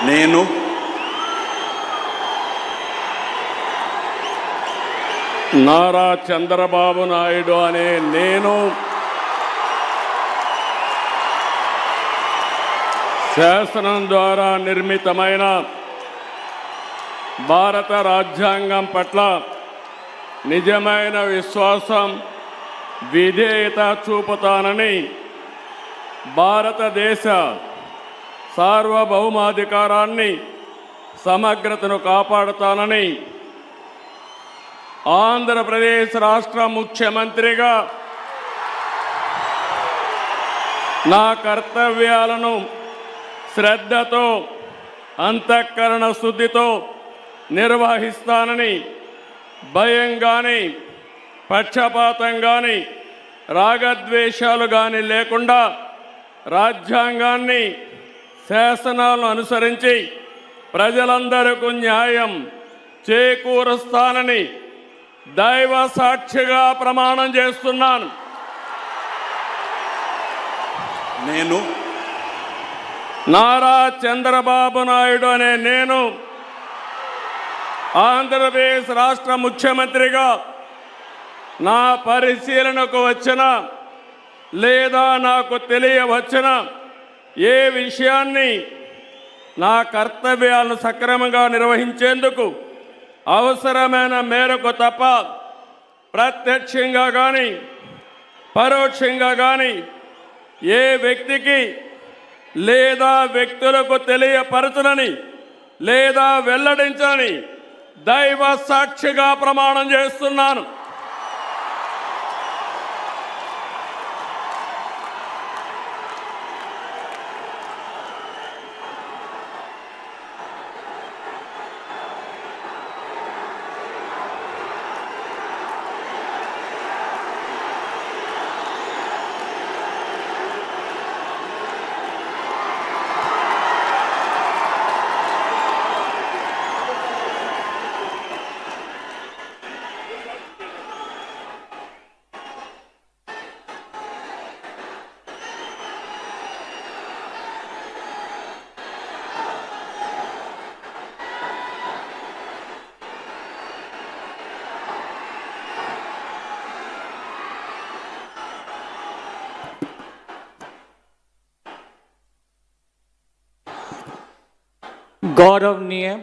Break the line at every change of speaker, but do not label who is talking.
నేను
నారా చంద్రబాబు నాయుడు అనే నేను శాసనం ద్వారా నిర్మితమైన భారత రాజ్యాంగం పట్ల నిజమైన విశ్వాసం విధేయత చూపుతానని భారతదేశ సార్వభౌమాధికారాన్ని సమగ్రతను కాపాడుతానని ఆంధ్రప్రదేశ్ రాష్ట్ర ముఖ్యమంత్రిగా నా కర్తవ్యాలను శ్రద్ధతో అంతఃకరణ శుద్ధితో నిర్వహిస్తానని భయం కానీ పక్షపాతం కానీ రాగద్వేషాలు కానీ లేకుండా రాజ్యాంగాన్ని శాసనాలను అనుసరించి ప్రజలందరికీ న్యాయం చేకూరుస్తానని దైవ సాక్షిగా ప్రమాణం చేస్తున్నాను.
నేను
నారా చంద్రబాబు నాయుడు అనే నేను ఆంధ్రప్రదేశ్ రాష్ట్ర ముఖ్యమంత్రిగా నా పరిశీలనకు వచ్చిన లేదా నాకు తెలియవచ్చిన ఏ విషయాన్ని నా కర్తవ్యాలను సక్రమంగా నిర్వహించేందుకు అవసరమైన మేరకు తప్ప ప్రత్యక్షంగా కానీ పరోక్షంగా కానీ ఏ వ్యక్తికి లేదా వ్యక్తులకు తెలియపరచనని లేదా వెల్లడించని దైవ సాక్షిగా ప్రమాణం చేస్తున్నాను.
गौरवनीय